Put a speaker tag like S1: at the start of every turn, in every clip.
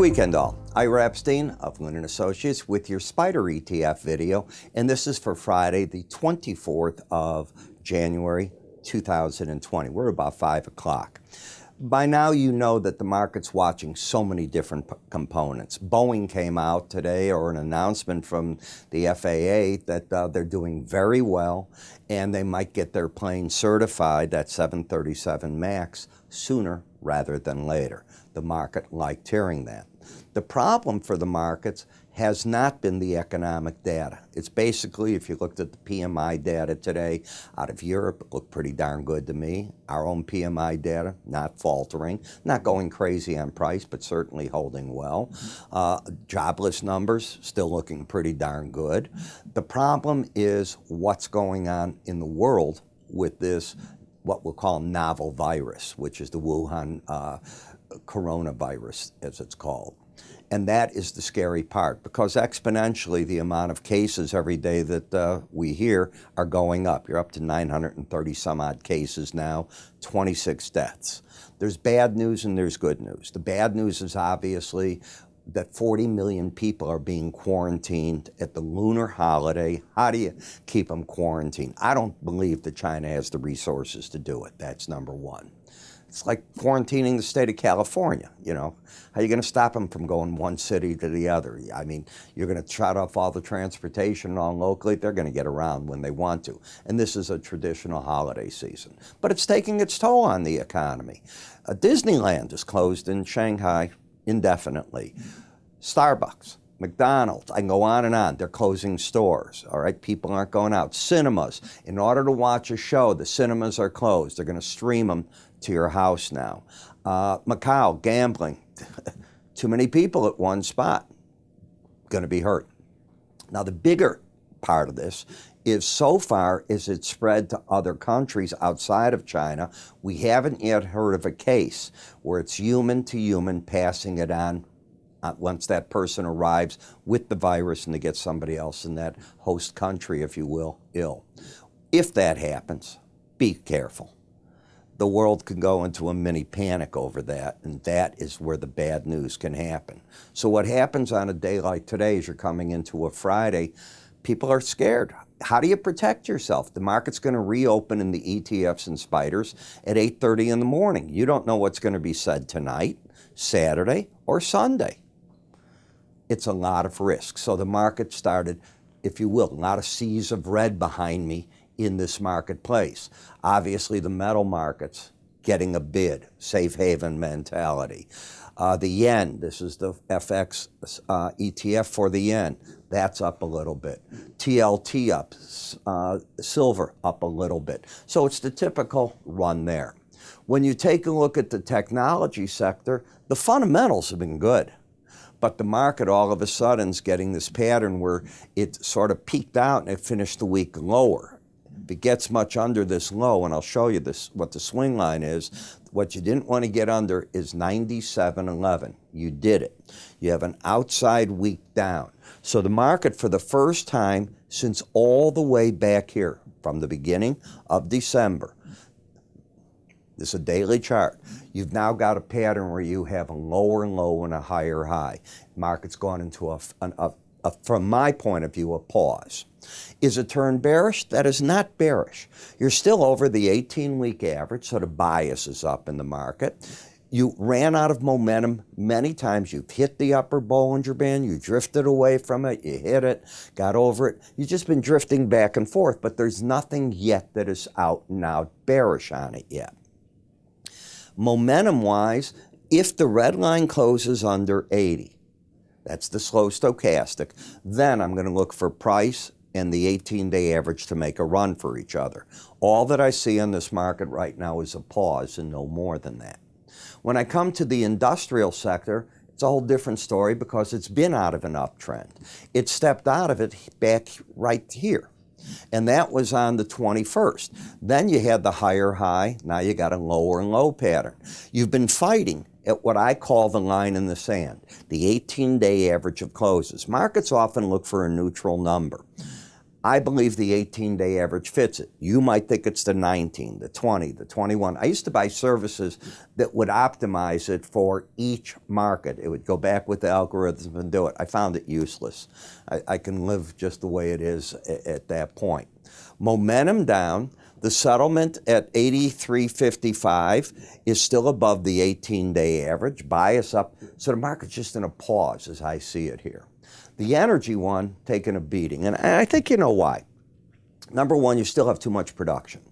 S1: weekend all. Ira Epstein of Linn Associates with your SPDR ETF video, and this is for Friday, the 24th of January, 2020. We're about 5 o'clock. By now you know that the market's watching so many different components. Boeing came out today, or an announcement from the FAA, that they're doing very well and they might get their plane certified, that 737 MAX, sooner rather than later. The market liked hearing that. The problem for the markets has not been the economic data. It's basically, if you looked at the PMI data today out of Europe, it looked pretty darn good to me. Our own PMI data, not faltering, not going crazy on price, but certainly holding well. Jobless numbers, still looking pretty darn good. The problem is what's going on in the world with this, what we'll call novel virus, which is the Wuhan coronavirus, as it's called. And that is the scary part, because exponentially the amount of cases every day that we hear are going up. You're up to 930 some odd cases now, 26 deaths. There's bad news and there's good news. The bad news is obviously that 40 million people are being quarantined at the lunar holiday. How do you keep them quarantined? I don't believe that China has the resources to do it. That's number one. It's like quarantining the state of California, you know. How are you going to stop them from going one city to the other? I mean, you're going to shut off all the transportation all locally. They're going to get around when they want to. And this is a traditional holiday season. But it's taking its toll on the economy. Disneyland is closed in Shanghai indefinitely. Starbucks, McDonald's, I can go on and on. They're closing stores, all right? People aren't going out. Cinemas, in order to watch a show, the cinemas are closed. They're going to stream them to your house now. Macau, gambling. Too many people at one spot. Going to be hurt. Now, the bigger part of this is, so far as it's spread to other countries outside of China, we haven't yet heard of a case where it's human to human passing it on once that person arrives with the virus and they get somebody else in that host country, if you will, ill. If that happens, be careful. The world can go into a mini panic over that, and that is where the bad news can happen. So what happens on a day like today, as you're coming into a Friday, people are scared. How do you protect yourself? The market's going to reopen in the ETFs and SPDRs at 8:30 in the morning. You don't know what's going to be said tonight, Saturday, or Sunday. It's a lot of risk. So the market started, if you will, a lot of seas of red behind me in this marketplace. Obviously, the metal markets getting a bid, safe haven mentality. The yen, this is the FX ETF for the yen, that's up a little bit. TLT up, silver up a little bit. So it's the typical run there. When you take a look at the technology sector, the fundamentals have been good. But the market all of a sudden is getting this pattern where it sort of peaked out and it finished the week lower. If it gets much under this low, and I'll show you this, what the swing line is, what you didn't want to get under is 97.11. You did it. You have an outside week down. So the market, for the first time since all the way back here, from the beginning of December, this is a daily chart. You've now got a pattern where you have a lower low and a higher high. Market's gone into from my point of view, a pause. Is it turned bearish? That is not bearish. You're still over the 18-week average, so the bias is up in the market. You ran out of momentum many times. You've hit the upper Bollinger Band. You drifted away from it. You hit it, got over it. You've just been drifting back and forth, but there's nothing yet that is out and out bearish on it yet. Momentum-wise, if the red line closes under 80, that's the slow stochastic, then I'm going to look for price and the 18-day average to make a run for each other. All that I see in this market right now is a pause and no more than that. When I come to the industrial sector, it's a whole different story because it's been out of an uptrend. It stepped out of it back right here. And that was on the 21st. Then you had the higher high. Now you got a lower and low pattern. You've been fighting at what I call the line in the sand, the 18-day average of closes. Markets often look for a neutral number. I believe the 18-day average fits it. You might think it's the 19, the 20, the 21. I used to buy services that would optimize it for each market. It would go back with the algorithms and do it. I found it useless. I can live just the way it is at that point. Momentum down. The settlement at 83.55 is still above the 18-day average. Bias up. So the market's just in a pause as I see it here. The energy one taking a beating, and I think you know why. Number one, you still have too much production.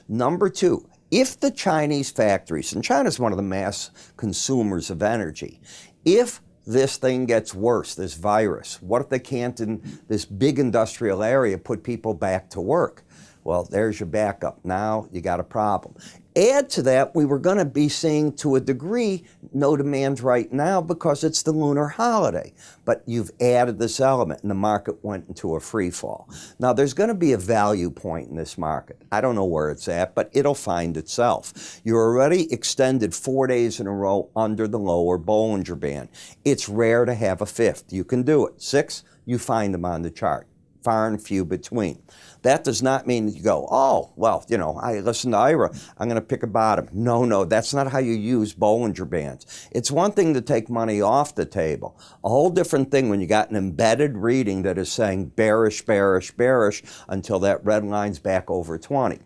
S1: Number two, if the Chinese factories, and China's one of the mass consumers of energy, if this thing gets worse, this virus, what if they can't in this big industrial area put people back to work? Well, there's your backup. Now you got a problem. Add to that, we were going to be seeing, to a degree, no demand right now because it's the lunar holiday. But you've added this element, and the market went into a free fall. Now, there's going to be a value point in this market. I don't know where it's at, but it'll find itself. You're already extended 4 days in a row under the lower Bollinger Band. It's rare to have a fifth. You can do it. 6, you find them on the chart. Far and few between. That does not mean that you go, oh, well, you know, I listen to Ira, I'm going to pick a bottom. No, that's not how you use Bollinger Bands. It's one thing to take money off the table. A whole different thing when you got an embedded reading that is saying bearish, bearish, bearish until that red line's back over 20.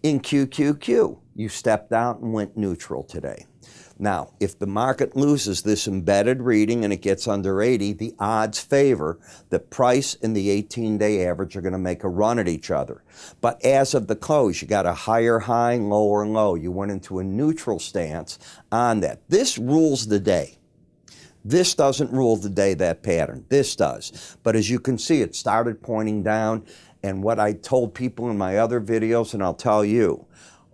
S1: In QQQ, you stepped out and went neutral today. Now, if the market loses this embedded reading and it gets under 80, the odds favor the price and the 18-day average are going to make a run at each other. But as of the close, you got a higher high, lower low. You went into a neutral stance on that. This rules the day. This doesn't rule the day, that pattern. This does. But as you can see, it started pointing down. And what I told people in my other videos, and I'll tell you,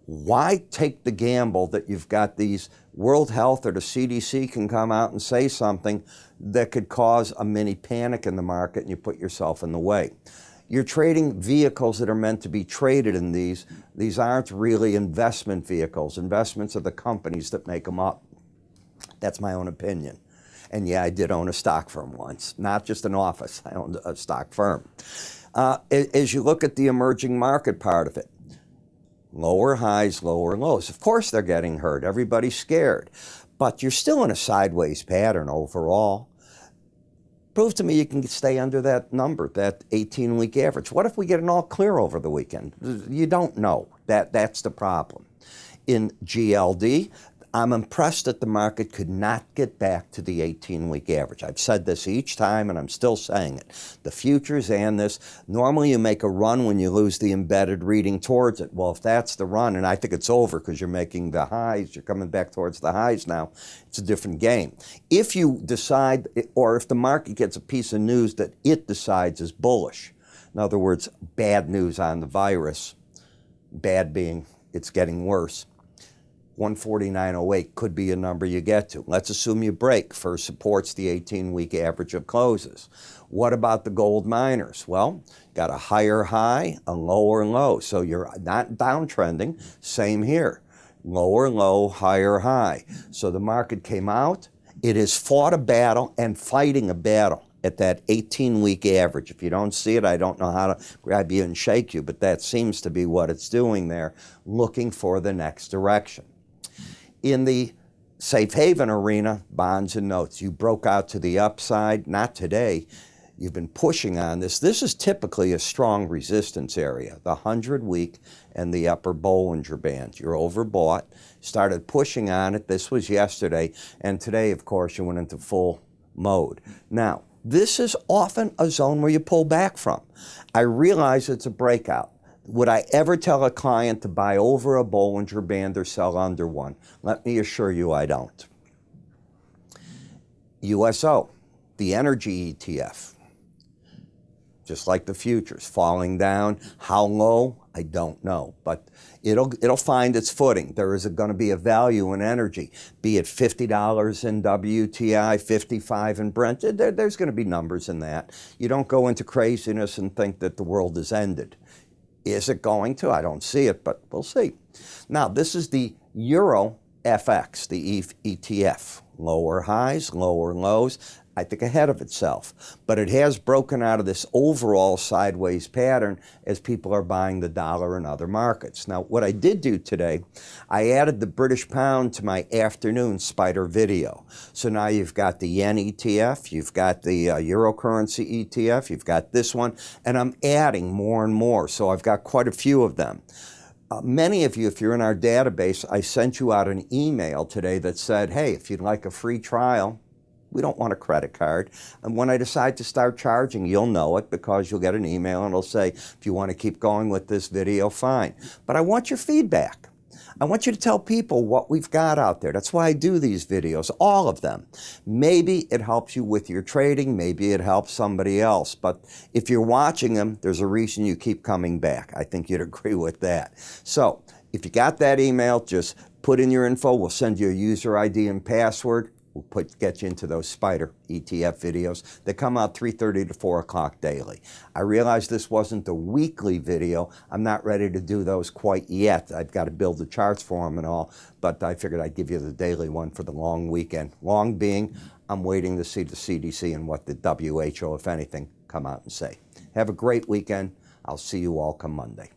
S1: why take the gamble that you've got these World Health or the CDC can come out and say something that could cause a mini panic in the market and you put yourself in the way? You're trading vehicles that are meant to be traded in these. These aren't really investment vehicles. Investments are the companies that make them up. That's my own opinion. And yeah, I did own a stock firm once, not just an office. I owned a stock firm. As you look at the emerging market part of it, lower highs, lower lows. Of course they're getting hurt. Everybody's scared. But you're still in a sideways pattern overall. Prove to me you can stay under that number, that 18-week average. What if we get an all clear over the weekend? You don't know. That's the problem. In GLD, I'm impressed that the market could not get back to the 18-week average. I've said this each time, and I'm still saying it. The futures and this, normally you make a run when you lose the embedded reading towards it. Well, if that's the run, and I think it's over because you're making the highs, you're coming back towards the highs now, it's a different game. If you decide, or if the market gets a piece of news that it decides is bullish, in other words, bad news on the virus, bad being it's getting worse, 149.08 could be a number you get to. Let's assume you break. First support's the 18-week average of closes. What about the gold miners? Well, got a higher high, a lower low. So you're not downtrending. Same here. Lower low, higher high. So the market came out. It has fought a battle and fighting a battle at that 18-week average. If you don't see it, I don't know how to grab you and shake you, but that seems to be what it's doing there, looking for the next direction. In the safe haven arena, bonds and notes, you broke out to the upside, not today. You've been pushing on this. This is typically a strong resistance area, the 100-week and the upper Bollinger Band. You're overbought, started pushing on it. This was yesterday, and today, of course, you went into full mode. Now, this is often a zone where you pull back from. I realize it's a breakout. Would I ever tell a client to buy over a Bollinger Band or sell under one? Let me assure you I don't. USO, the energy ETF, just like the futures, falling down. How low? I don't know, but it'll find its footing. There is going to be a value in energy, be it $50 in WTI, $55 in Brent. There's going to be numbers in that. You don't go into craziness and think that the world has ended. Is it going to? I don't see it, but we'll see. Now, this is the Euro FX, the ETF. Lower highs, lower lows. I think, ahead of itself. But it has broken out of this overall sideways pattern as people are buying the dollar and other markets. Now, what I did do today, I added the British pound to my afternoon spider video. So now you've got the yen ETF, you've got the euro currency ETF, you've got this one, and I'm adding more and more. So I've got quite a few of them. Many of you, if you're in our database, I sent you out an email today that said, hey, if you'd like a free trial, we don't want a credit card. And when I decide to start charging, you'll know it because you'll get an email and it'll say, if you want to keep going with this video, fine. But I want your feedback. I want you to tell people what we've got out there. That's why I do these videos, all of them. Maybe it helps you with your trading. Maybe it helps somebody else. But if you're watching them, there's a reason you keep coming back. I think you'd agree with that. So if you got that email, just put in your info. We'll send you a user ID and password. We'll get you into those spider ETF videos that come out 3:30 to 4 o'clock daily. I realize this wasn't the weekly video. I'm not ready to do those quite yet. I've got to build the charts for them and all, but I figured I'd give you the daily one for the long weekend. Long being, I'm waiting to see the CDC and what the WHO, if anything, come out and say. Have a great weekend. I'll see you all come Monday.